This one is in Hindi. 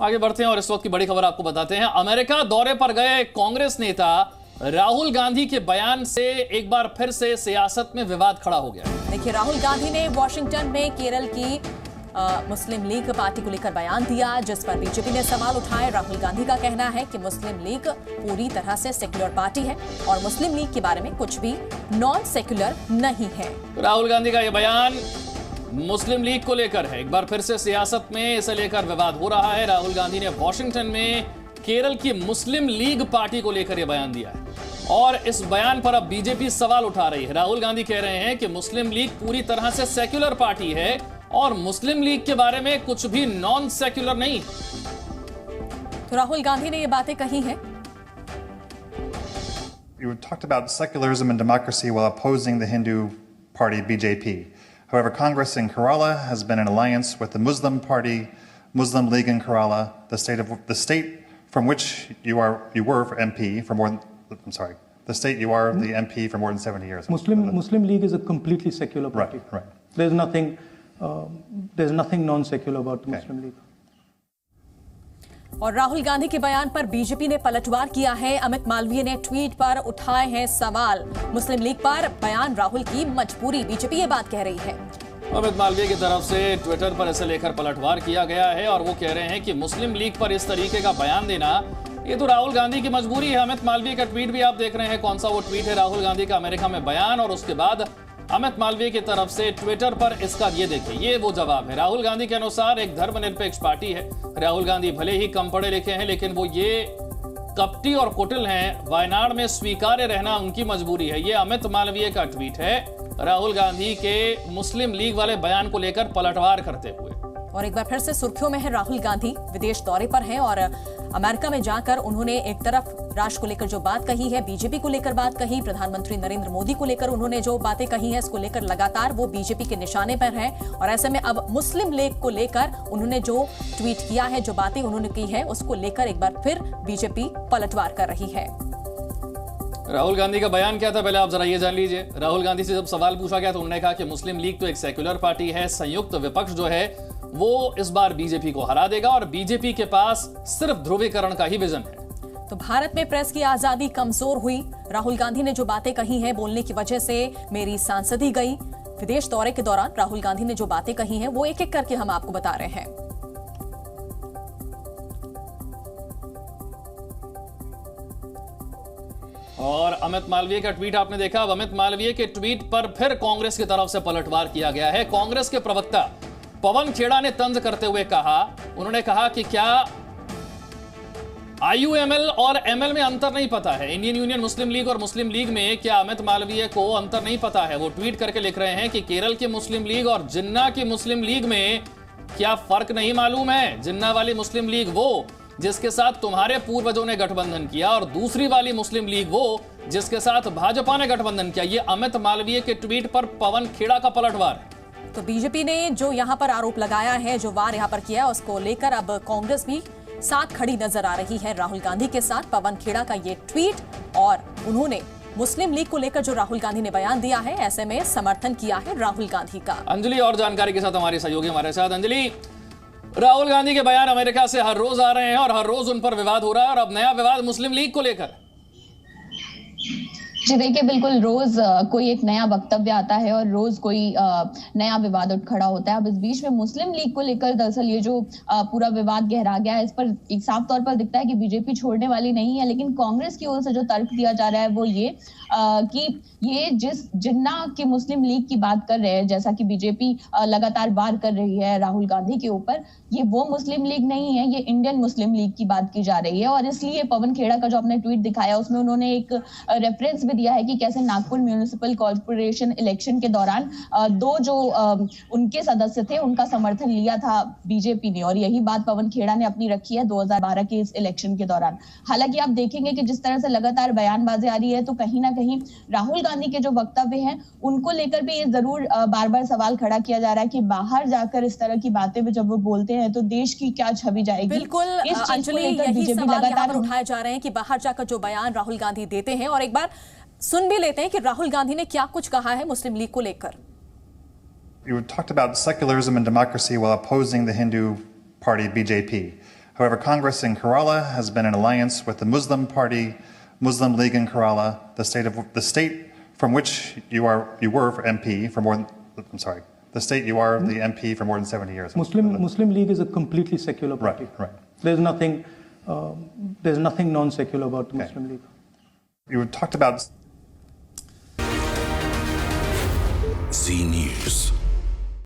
आगे बढ़ते हैं और इस वक्त की बड़ी खबर आपको बताते हैं। अमेरिका दौरे पर गए कांग्रेस नेता राहुल गांधी के बयान से एक बार फिर से सियासत में विवाद खड़ा हो गया। देखिए, राहुल गांधी ने वॉशिंगटन में केरल की मुस्लिम लीग पार्टी को लेकर बयान दिया, जिस पर बीजेपी ने सवाल उठाए। राहुल गांधी का कहना है कि मुस्लिम लीग पूरी तरह से सेक्युलर पार्टी है और मुस्लिम लीग के बारे में कुछ भी नॉन सेक्युलर नहीं है। राहुल गांधी का यह बयान मुस्लिम लीग को लेकर है। एक बार फिर से सियासत में इसे लेकर विवाद हो रहा है। राहुल गांधी ने वॉशिंगटन में केरल की मुस्लिम लीग पार्टी को लेकर यह बयान दिया है और इस बयान पर अब बीजेपी सवाल उठा रही है। राहुल गांधी कह रहे हैं कि मुस्लिम लीग पूरी तरह से सेक्युलर पार्टी है और मुस्लिम लीग के बारे में कुछ भी नॉन सेक्युलर नहीं। तो राहुल गांधी ने ये बातें कही हैं। You talked about secularism and democracy while opposing the Hindu party BJP. However, Congress in Kerala has been in alliance with the Muslim party, Muslim League in Kerala, the state from which you were MP for more than, the state you are the MP for more than 70 years. Muslim League is a completely secular party. Right. There's nothing non-secular about the Muslim League. और राहुल गांधी के बयान पर बीजेपी ने पलटवार किया है। अमित मालवीय ने ट्वीट पर उठाए हैं सवाल। मुस्लिम लीग पर बयान राहुल की मजबूरी, बीजेपी ये बात कह रही है। अमित मालवीय की तरफ से ट्विटर पर इसे लेकर पलटवार किया गया है और वो कह रहे हैं कि मुस्लिम लीग पर इस तरीके का बयान देना ये तो राहुल गांधी की मजबूरी है। अमित मालवीय का ट्वीट भी आप देख रहे हैं, कौन सा वो ट्वीट है राहुल गांधी का अमेरिका में बयान, और उसके बाद अमित मालवीय की तरफ से ट्विटर पर इसका ये देखिए, ये वो जवाब है। राहुल गांधी के अनुसार एक धर्मनिरपेक्ष पार्टी है। राहुल गांधी भले ही कम पढ़े लिखे हैं लेकिन वो ये कपटी और कुटिल हैं। वायनाड में स्वीकार्य रहना उनकी मजबूरी है। ये अमित मालवीय का ट्वीट है राहुल गांधी के मुस्लिम लीग वाले बयान को लेकर पलटवार करते हुए। और एक बार फिर से सुर्खियों में है राहुल गांधी। विदेश दौरे पर हैं और अमेरिका में जाकर उन्होंने एक तरफ राष्ट्र को लेकर जो बात कही है, बीजेपी को लेकर बात कही, प्रधानमंत्री नरेंद्र मोदी को लेकर उन्होंने जो बातें कही है, इसको लेकर लगातार वो बीजेपी के निशाने पर है। और ऐसे में अब मुस्लिम लीग को लेकर उन्होंने जो ट्वीट किया है, जो बातें उन्होंने की है, उसको लेकर एक बार फिर बीजेपी पलटवार कर रही है। राहुल गांधी का बयान क्या था, पहले आप जरा ये जान लीजिए। राहुल गांधी से जब सवाल पूछा गया तो उन्होंने कहा कि मुस्लिम लीग तो एक सेक्युलर पार्टी है, संयुक्त विपक्ष जो है वो इस बार बीजेपी को हरा देगा और बीजेपी के पास सिर्फ ध्रुवीकरण का ही विजन है। तो भारत में प्रेस की आजादी कमजोर हुई। राहुल गांधी ने जो बातें कही हैं, बोलने की वजह से मेरी सांसदी गई। विदेश दौरे के दौरान राहुल गांधी ने जो बातें कही हैं वो एक एक करके हम आपको बता रहे हैं। और अमित मालवीय का ट्वीट आपने देखा। अब अमित मालवीय के ट्वीट पर फिर कांग्रेस की तरफ से पलटवार किया गया है। कांग्रेस के प्रवक्ता पवन खेड़ा ने तंज करते हुए कहा, उन्होंने कहा कि क्या आईयूएमएल और एमएल में अंतर नहीं पता है? इंडियन यूनियन मुस्लिम लीग और मुस्लिम लीग में क्या अमित मालवीय को अंतर नहीं पता है? वो ट्वीट करके लिख रहे हैं कि केरल की मुस्लिम लीग और जिन्ना की मुस्लिम लीग में क्या फर्क नहीं मालूम है? जिन्ना वाली मुस्लिम लीग वो जिसके साथ तुम्हारे पूर्वजों ने गठबंधन किया और दूसरी वाली मुस्लिम लीग वो जिसके साथ भाजपा ने गठबंधन किया। ये अमित मालवीय के ट्वीट पर पवन खेड़ा का पलटवार है। तो बीजेपी ने जो यहां पर आरोप लगाया है, जो वार यहां पर किया है, उसको लेकर अब कांग्रेस भी साथ खड़ी नजर आ रही है राहुल गांधी के साथ। पवन खेड़ा का ये ट्वीट और उन्होंने मुस्लिम लीग को लेकर जो राहुल गांधी ने बयान दिया है, ऐसे में समर्थन किया है राहुल गांधी का। अंजलि और जानकारी के साथ हमारे सहयोगी हमारे साथ। अंजलि, राहुल गांधी के बयान अमेरिका से हर रोज आ रहे हैं और हर रोज उन पर विवाद हो रहा है और अब नया विवाद मुस्लिम लीग को लेकर। जी देखिए, बिल्कुल रोज कोई एक नया वक्तव्य आता है और रोज कोई नया विवाद उठ खड़ा होता है। अब इस बीच में मुस्लिम लीग को लेकर दरअसल ये जो पूरा विवाद गहरा गया है, इस पर एक साफ तौर पर दिखता है कि बीजेपी छोड़ने वाली नहीं है। लेकिन कांग्रेस की ओर से जो तर्क दिया जा रहा है वो ये कि ये जिस जिन्ना की मुस्लिम लीग की बात कर रहे हैं, जैसा कि बीजेपी लगातार वार कर रही है राहुल गांधी के ऊपर, ये वो मुस्लिम लीग नहीं है, ये इंडियन मुस्लिम लीग की बात की जा रही है। और इसलिए पवन खेड़ा का जो आपने ट्वीट दिखाया उसमें उन्होंने एक रेफरेंस भी दिया है कि कैसे नागपुर म्यूनिसिपल कॉर्पोरेशन इलेक्शन के दौरान दो जो उनके सदस्य थे उनका समर्थन लिया था बीजेपी ने, और यही बात पवन खेड़ा ने अपनी रखी है 2012 के इस इलेक्शन के दौरान। हालांकि आप देखेंगे कि जिस तरह से लगातार बयानबाजी आ रही है, तो कहीं ना कहीं राहुल गांधी के जो वक्तव्य हैं उनको लेकर भी ये जरूर बार बार सवाल खड़ा किया जा रहा है कि बाहर जाकर इस तरह की बातें जब वो बोलते हैं तो देश की क्या छवि जाएगी। बिल्कुल अंजलि, यही सवाल यहाँ पर उठाए जा रहे हैं कि बाहर जाकर जो बयान राहुल गांधी देते हैं, और एक बार सुन भी लेते हैं कि राहुल गांधी ने क्या कुछ कहा है मुस्लिम लीग को लेकर। You talked about secularism and democracy while opposing the Hindu party BJP. However, Congress in Kerala has been in alliance with the Muslim Party, Muslim League in Kerala, the state from which you were MP for more than, I'm sorry, the state you are the MP for more than 70 years. Muslim League is a completely secular party. Right. There's nothing non-secular about the Muslim League. You talked about Z News.